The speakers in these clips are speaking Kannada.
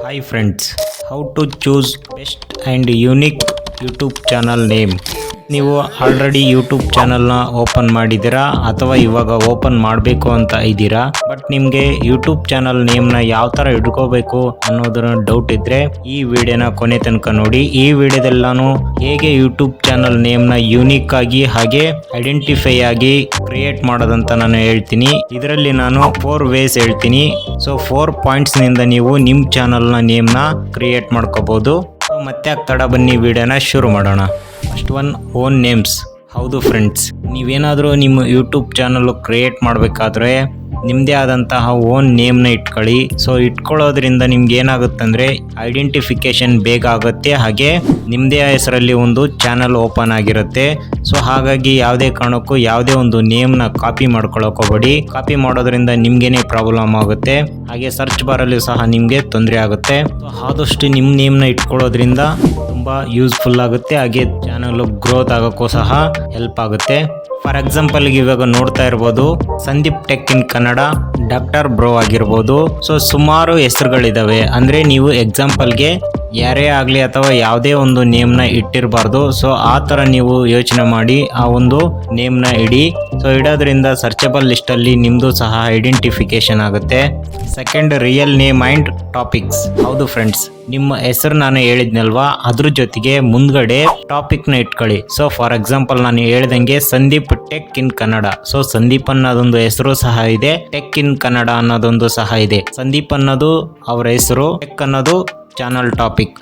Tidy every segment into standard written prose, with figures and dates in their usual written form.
Hi friends, how to choose best and unique YouTube channel name. ನೀವು ಆಲ್ರೆಡಿ ಯೂಟ್ಯೂಬ್ ಚಾನಲ್ನ ಓಪನ್ ಮಾಡಿದ್ದೀರಾ ಅಥವಾ ಇವಾಗ ಓಪನ್ ಮಾಡಬೇಕು ಅಂತ ಇದ್ದೀರಾ, ಬಟ್ ನಿಮಗೆ ಯೂಟ್ಯೂಬ್ ಚಾನಲ್ ನೇಮ್ನ ಯಾವ ಥರ ಇಟ್ಕೋಬೇಕು ಅನ್ನೋದರ ಡೌಟ್ ಇದ್ದರೆ ಈ ವಿಡಿಯೋನ ಕೊನೆ ತನಕ ನೋಡಿ. ಈ ವಿಡಿಯೋದಲ್ಲಿ ನಾನು ಹೇಗೆ ಯೂಟ್ಯೂಬ್ ಚಾನಲ್ ನೇಮ್ನ ಯೂನಿಕ್ ಆಗಿ ಹಾಗೆ ಐಡೆಂಟಿಫೈ ಆಗಿ ಕ್ರಿಯೇಟ್ ಮಾಡೋದಂತ ನಾನು ಹೇಳ್ತೀನಿ. ಇದರಲ್ಲಿ ನಾನು 4 ವೇಸ್ ಹೇಳ್ತೀನಿ. ಸೊ 4 ಪಾಯಿಂಟ್ಸ್ನಿಂದ ನೀವು ನಿಮ್ಮ ಚಾನಲ್ನ ನೇಮ್ನ ಕ್ರಿಯೇಟ್ ಮಾಡ್ಕೋಬಹುದು. ಮತ್ತೆ ತಡ ಬನ್ನಿ ವಿಡಿಯೋನ ಶುರು ಮಾಡೋಣ. First one, own names. ಹೌದು ಫ್ರೆಂಡ್ಸ್, ನೀವೇನಾದರೂ ನಿಮ್ಮ ಯೂಟ್ಯೂಬ್ ಚಾನಲ್ ಕ್ರಿಯೇಟ್ ಮಾಡಬೇಕಾದ್ರೆ ನಿಮ್ಮದೇ ಆದಂತಹ ಓನ್ ನೇಮ್ನ ಇಟ್ಕೊಳ್ಳಿ. ಸೊ ಇಟ್ಕೊಳ್ಳೋದ್ರಿಂದ ನಿಮ್ಗೆ ಏನಾಗುತ್ತಂದರೆ ಐಡೆಂಟಿಫಿಕೇಶನ್ ಬೇಗ ಆಗುತ್ತೆ, ಹಾಗೆ ನಿಮ್ಮದೇ ಹೆಸರಲ್ಲಿ ಒಂದು ಚಾನಲ್ ಓಪನ್ ಆಗಿರುತ್ತೆ. ಸೊ ಹಾಗಾಗಿ ಯಾವುದೇ ಕಾರಣಕ್ಕೂ ಯಾವುದೇ ಒಂದು ನೇಮ್ನ ಕಾಪಿ ಮಾಡ್ಕೊಳ್ಳೋಕೆ ಹೋಗಬೇಡಿ. ಕಾಪಿ ಮಾಡೋದ್ರಿಂದ ನಿಮ್ಗೇನೆ ಪ್ರಾಬ್ಲಮ್ ಆಗುತ್ತೆ, ಹಾಗೆ ಸರ್ಚ್ ಬಾರಲ್ಲಿ ಸಹ ನಿಮಗೆ ತೊಂದರೆ ಆಗುತ್ತೆ. ಸೊ ಆದಷ್ಟು ನಿಮ್ಮ ನೇಮ್ನ ಇಟ್ಕೊಳ್ಳೋದ್ರಿಂದ ತುಂಬ ಯೂಸ್ಫುಲ್ ಆಗುತ್ತೆ, ಹಾಗೆ ಚಾನಲ್ ಗ್ರೋತ್ ಆಗೋಕ್ಕೂ ಸಹ ಹೆಲ್ಪ್ ಆಗುತ್ತೆ. ಫಾರ್ ಎಕ್ಸಾಂಪಲ್ಗೆ ಇವಾಗ ನೋಡ್ತಾ ಇರ್ಬೋದು, Sandeep tech in Kannada, doctor bro ಆಗಿರ್ಬೋದು. ಸೊ ಸುಮಾರು ಹೆಸರುಗಳಿದ್ದಾವೆ. ಅಂದರೆ ನೀವು ಎಕ್ಸಾಂಪಲ್ಗೆ ಯಾರೇ ಆಗಲಿ ಅಥವಾ ಯಾವುದೇ ಒಂದು ನೇಮ್ನ ಇಟ್ಟಿರಬಾರ್ದು. ಸೊ ಆ ಥರ ನೀವು ಯೋಚನೆ ಮಾಡಿ ಆ ಒಂದು ನೇಮ್ನ ಇಡಿ. ಸೊ ಇಡೋದ್ರಿಂದ ಸರ್ಚಬಲ್ ಲಿಸ್ಟಲ್ಲಿ ನಿಮ್ಮದು ಸಹ ಐಡೆಂಟಿಫಿಕೇಶನ್ ಆಗುತ್ತೆ. Second, real name and topics. ಹೌದು ಫ್ರೆಂಡ್ಸ್, ನಿಮ್ಮ ಹೆಸರು ನಾನು ಹೇಳಿದ್ನಲ್ವಾ, ಅದ್ರ ಜೊತೆಗೆ ಮುಂದ್ಗಡೆ ಟಾಪಿಕ್ನ ಇಟ್ಕೊಳ್ಳಿ. ಸೊ ಫಾರ್ ಎಕ್ಸಾಂಪಲ್ ನಾನು ಹೇಳ್ದಂಗೆ Sandeep tech in Kannada. So Sandeep ಅನ್ನೋದೊಂದು ಹೆಸರು ಸಹ ಇದೆ, ಟೆಕ್ ಇನ್ ಕನ್ನಡ ಅನ್ನೋದೊಂದು ಸಹ ಇದೆ. ಸಂದೀಪ್ ಅನ್ನೋದು ಅವರ ಹೆಸರು, ಟೆಕ್ ಅನ್ನೋದು ಚಾನಲ್ ಟಾಪಿಕ್.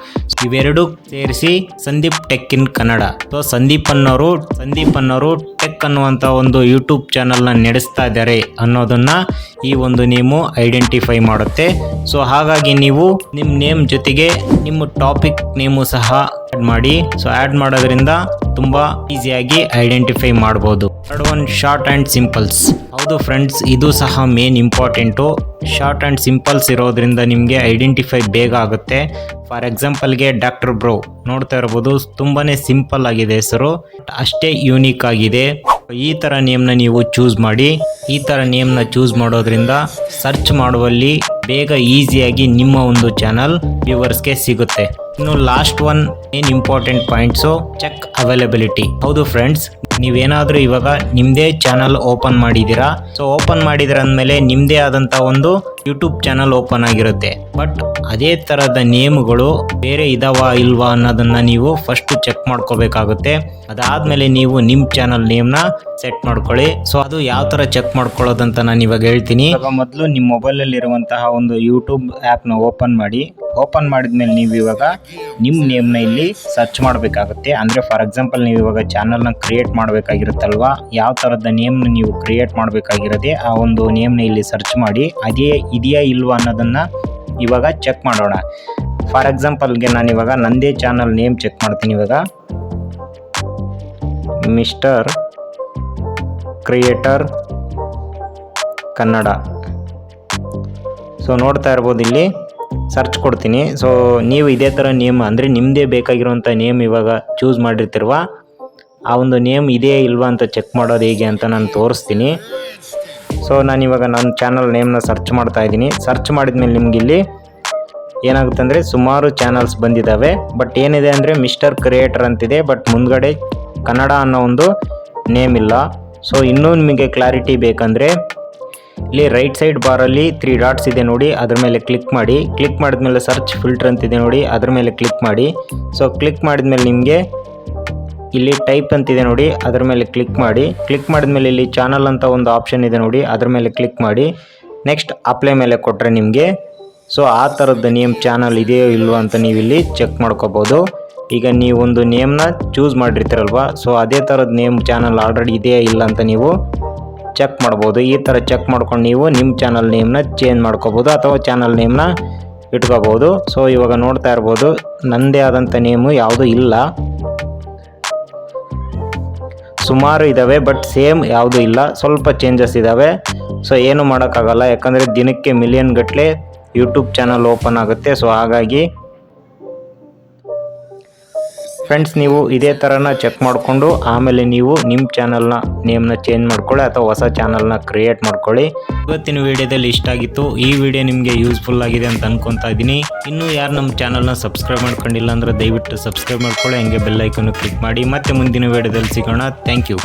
ಇವೆರಡು ಸೇರಿಸಿ Sandeep tech in Kannada. So Sandeep ಅನ್ನೋರು ಟೆಕ್ ಅನ್ನುವಂಥ ಒಂದು ಯೂಟ್ಯೂಬ್ ಚಾನಲ್ನ ನಡೆಸ್ತಾ ಇದ್ದಾರೆ ಅನ್ನೋದನ್ನ ಈ ಒಂದು ನೇಮು ಐಡೆಂಟಿಫೈ ಮಾಡುತ್ತೆ. ಸೊ ಹಾಗಾಗಿ ನೀವು ನಿಮ್ಮ ನೇಮ್ ಜೊತೆಗೆ ನಿಮ್ಮ ಟಾಪಿಕ್ ನೇಮು ಸಹ ಆ್ಯಡ್ ಮಾಡಿ. ಸೊ ಆ್ಯಡ್ ಮಾಡೋದ್ರಿಂದ ತುಂಬ ಈಸಿಯಾಗಿ ಐಡೆಂಟಿಫೈ ಮಾಡ್ಬೋದು. Third one, short and simples. ಹೌದು ಫ್ರೆಂಡ್ಸ್, ಇದು ಸಹ main important. Short and simples ಇರೋದ್ರಿಂದ ನಿಮಗೆ ಐಡೆಂಟಿಫೈ ಬೇಗ ಆಗುತ್ತೆ. ಫಾರ್ ಎಕ್ಸಾಂಪಲ್ಗೆ ಡಾಕ್ಟರ್ ಬ್ರೋ ನೋಡ್ತಾ ಇರ್ಬೋದು, ತುಂಬಾ ಸಿಂಪಲ್ ಆಗಿದೆ ಹೆಸರು, ಅಷ್ಟೇ ಯೂನಿಕ್ ಆಗಿದೆ. ಈ ಥರ ನೇಮ್ನ ನೀವು ಚೂಸ್ ಮಾಡಿ. ಈ ಥರ ನೇಮ್ನ ಚೂಸ್ ಮಾಡೋದ್ರಿಂದ ಸರ್ಚ್ ಮಾಡುವಲ್ಲಿ ಬೇಗ ಈಸಿಯಾಗಿ ನಿಮ್ಮ ಒಂದು ಚಾನಲ್ ವ್ಯೂವರ್ಸ್ಗೆ ಸಿಗುತ್ತೆ. ಇನ್ನು ಲಾಸ್ಟ್ ಒನ್, ಏನ್ ಇಂಪಾರ್ಟೆಂಟ್ ಪಾಯಿಂಟ್ಸು, ಚೆಕ್ ಅವೈಲಬಿಲಿಟಿ. ಹೌದು ಫ್ರೆಂಡ್ಸ್, ನೀವೇನಾದರೂ ಇವಾಗ ನಿಮ್ಮದೇ ಚಾನಲ್ ಓಪನ್ ಮಾಡಿದ್ದೀರಾ. ಸೊ ಓಪನ್ ಮಾಡಿದ್ರ ಅಂದಮೇಲೆ ನಿಮ್ಮದೇ ಆದಂಥ ಒಂದು ಯೂಟ್ಯೂಬ್ ಚಾನಲ್ ಓಪನ್ ಆಗಿರುತ್ತೆ. ಬಟ್ ಅದೇ ಥರದ ನೇಮ್ಗಳು ಬೇರೆ ಇದಾವಾ ಇಲ್ವಾ ಅನ್ನೋದನ್ನು ನೀವು ಫಸ್ಟ್ ಚೆಕ್ ಮಾಡ್ಕೋಬೇಕಾಗುತ್ತೆ. ಅದಾದಮೇಲೆ ನೀವು ನಿಮ್ಮ ಚಾನಲ್ ನೇಮ್ನ ಸೆಟ್ ಮಾಡ್ಕೊಳ್ಳಿ. ಸೊ ಅದು ಯಾವ ಥರ ಚೆಕ್ ಮಾಡ್ಕೊಳ್ಳೋದಂತ ನಾನು ಇವಾಗ ಹೇಳ್ತೀನಿ. ಇವಾಗ ಮೊದಲು ನಿಮ್ಮ ಮೊಬೈಲಲ್ಲಿ ಇರುವಂತಹ ಒಂದು ಯೂಟ್ಯೂಬ್ ಆ್ಯಪ್ನ ಓಪನ್ ಮಾಡಿ. ಓಪನ್ ಮಾಡಿದ್ಮೇಲೆ ನೀವು ಇವಾಗ ನಿಮ್ಮ ನೇಮ್ನ ಇಲ್ಲಿ ಸರ್ಚ್ ಮಾಡಬೇಕಾಗುತ್ತೆ. ಅಂದರೆ ಫಾರ್ ಎಕ್ಸಾಂಪಲ್ ನೀವು ಇವಾಗ ಚಾನಲ್ನ ಕ್ರಿಯೇಟ್ ಮಾಡಬೇಕಾಗಿರುತ್ತಲ್ವಾ, ಯಾವ ಥರದ ನೇಮ್ನ ನೀವು ಕ್ರಿಯೇಟ್ ಮಾಡಬೇಕಾಗಿರೋದೆ ಆ ಒಂದು ನೇಮ್ನ ಇಲ್ಲಿ ಸರ್ಚ್ ಮಾಡಿ. ಅದೇ ಇದೆಯಾ ಇಲ್ವಾ ಅನ್ನೋದನ್ನು ಇವಾಗ ಚೆಕ್ ಮಾಡೋಣ. ಫಾರ್ ಎಕ್ಸಾಂಪಲ್ಗೆ ನಾನು ಇವಾಗ ನಂದೇ ಚಾನಲ್ ನೇಮ್ ಚೆಕ್ ಮಾಡ್ತೀನಿ. ಇವಾಗ ಮಿಸ್ಟರ್ ಕ್ರಿಯೇಟರ್ ಕನ್ನಡ. ಸೊ ನೋಡ್ತಾ ಇರ್ಬೋದು, ಇಲ್ಲಿ ಸರ್ಚ್ ಕೊಡ್ತೀನಿ. ಸೊ ನೀವು ಇದೇ ಥರ ನೇಮ್ ಅಂದರೆ ನಿಮ್ಮದೇ ಬೇಕಾಗಿರುವಂಥ ನೇಮ್ ಇವಾಗ ಚೂಸ್ ಮಾಡಿರ್ತಿರುವ ಆ ಒಂದು ನೇಮ್ ಇದೆಯೇ ಇಲ್ವಾ ಅಂತ ಚೆಕ್ ಮಾಡೋದು ಹೇಗೆ ಅಂತ ನಾನು ತೋರಿಸ್ತೀನಿ. ಸೊ ನಾನಿವಾಗ ನನ್ನ ಚಾನಲ್ ನೇಮ್ನ ಸರ್ಚ್ ಮಾಡ್ತಾ ಇದ್ದೀನಿ. ಸರ್ಚ್ ಮಾಡಿದ್ಮೇಲೆ ನಿಮ್ಗೆ ಇಲ್ಲಿ ಏನಾಗುತ್ತೆ ಅಂದರೆ ಸುಮಾರು ಚಾನಲ್ಸ್ ಬಂದಿದ್ದಾವೆ. ಬಟ್ ಏನಿದೆ ಅಂದರೆ ಮಿಸ್ಟರ್ ಕ್ರಿಯೇಟರ್ ಅಂತಿದೆ, ಬಟ್ ಮುಂದ್ಗಡೆ ಕನ್ನಡ ಅನ್ನೋ ಒಂದು ನೇಮ್ ಇಲ್ಲ. ಸೊ ಇನ್ನೂ ನಿಮಗೆ ಕ್ಲಾರಿಟಿ ಬೇಕಂದರೆ ಇಲ್ಲಿ ರೈಟ್ ಸೈಡ್ ಬಾರಲ್ಲಿ 3 ಡಾಟ್ಸ್ ಇದೆ ನೋಡಿ, ಅದ್ರ ಮೇಲೆ ಕ್ಲಿಕ್ ಮಾಡಿ. ಕ್ಲಿಕ್ ಮಾಡಿದ್ಮೇಲೆ ಸರ್ಚ್ ಫಿಲ್ಟರ್ ಅಂತಿದೆ ನೋಡಿ, ಅದ್ರ ಮೇಲೆ ಕ್ಲಿಕ್ ಮಾಡಿ. ಸೊ ಕ್ಲಿಕ್ ಮಾಡಿದ್ಮೇಲೆ ನಿಮಗೆ ಇಲ್ಲಿ ಟೈಪ್ ಅಂತಿದೆ ನೋಡಿ, ಅದ್ರ ಮೇಲೆ ಕ್ಲಿಕ್ ಮಾಡಿ. ಕ್ಲಿಕ್ ಮಾಡಿದ್ಮೇಲೆ ಇಲ್ಲಿ ಚಾನಲ್ ಅಂತ ಒಂದು ಆಪ್ಷನ್ ಇದೆ ನೋಡಿ, ಅದ್ರ ಮೇಲೆ ಕ್ಲಿಕ್ ಮಾಡಿ. ನೆಕ್ಸ್ಟ್ ಅಪ್ಲೈ ಮೇಲೆ ಕೊಟ್ಟರೆ ನಿಮಗೆ ಸೊ ಆ ಥರದ್ದು ನೇಮ್ ಚಾನಲ್ ಇದೆಯೋ ಇಲ್ವೋ ಅಂತ ನೀವು ಇಲ್ಲಿ ಚೆಕ್ ಮಾಡ್ಕೋಬೋದು. ಈಗ ನೀವೊಂದು ನೇಮ್ನ ಚೂಸ್ ಮಾಡಿರ್ತೀರಲ್ವ, ಸೊ ಅದೇ ಥರದ ನೇಮ್ ಚಾನಲ್ ಆಲ್ರೆಡಿ ಇದೆಯಾ ಇಲ್ಲ ಅಂತ ನೀವು ಚೆಕ್ ಮಾಡ್ಬೋದು. ಈ ಥರ ಚೆಕ್ ಮಾಡ್ಕೊಂಡು ನೀವು ನಿಮ್ಮ ಚಾನಲ್ ನೇಮ್ನ ಚೇಂಜ್ ಮಾಡ್ಕೋಬೋದು ಅಥವಾ ಚಾನಲ್ ನೇಮ್ನ ಇಟ್ಕೋಬೋದು. ಸೊ ಇವಾಗ ನೋಡ್ತಾ ಇರ್ಬೋದು, ನನ್ನದೇ ಆದಂಥ ನೇಮು ಯಾವುದೂ ಇಲ್ಲ, ಸುಮಾರು ಇದ್ದಾವೆ ಬಟ್ ಸೇಮ್ ಯಾವುದೂ ಇಲ್ಲ, ಸ್ವಲ್ಪ ಚೇಂಜಸ್ ಇದ್ದಾವೆ. ಸೊ ಏನು ಮಾಡೋಕ್ಕಾಗಲ್ಲ, ಯಾಕಂದರೆ ದಿನಕ್ಕೆ ಮಿಲಿಯನ್ ಗಟ್ಟಲೆ ಯೂಟ್ಯೂಬ್ ಚಾನಲ್ ಓಪನ್ ಆಗುತ್ತೆ. ಸೊ ಹಾಗಾಗಿ ಫ್ರೆಂಡ್ಸ್, ನೀವು ಇದೇ ಥರನ ಚೆಕ್ ಮಾಡಿಕೊಂಡು ಆಮೇಲೆ ನೀವು ನಿಮ್ಮ ಚಾನಲ್ನ ನೇಮ್ನ ಚೇಂಜ್ ಮಾಡ್ಕೊಳ್ಳಿ ಅಥವಾ ಹೊಸ ಚಾನಲ್ನ ಕ್ರಿಯೇಟ್ ಮಾಡ್ಕೊಳ್ಳಿ. ಇವತ್ತಿನ ವಿಡಿಯೋದಲ್ಲಿ ಇಷ್ಟ ಆಗಿತ್ತು. ಈ ವಿಡಿಯೋ ನಿಮಗೆ ಯೂಸ್ಫುಲ್ ಆಗಿದೆ ಅಂತ ಅನ್ಕೊತಾ ಇದ್ದೀನಿ. ಇನ್ನೂ ಯಾರು ನಮ್ಮ ಚಾನಲ್ನ ಸಬ್ಸ್ಕ್ರೈಬ್ ಮಾಡ್ಕೊಂಡಿಲ್ಲ ಅಂದರೆ ದಯವಿಟ್ಟು ಸಬ್ಸ್ಕ್ರೈಬ್ ಮಾಡ್ಕೊಳ್ಳಿ, ಹಂಗೆ ಬೆಲ್ ಐಕನ್ ಕ್ಲಿಕ್ ಮಾಡಿ. ಮತ್ತೆ ಮುಂದಿನ ವಿಡಿಯೋದಲ್ಲಿ ಸಿಗೋಣ. Thank you.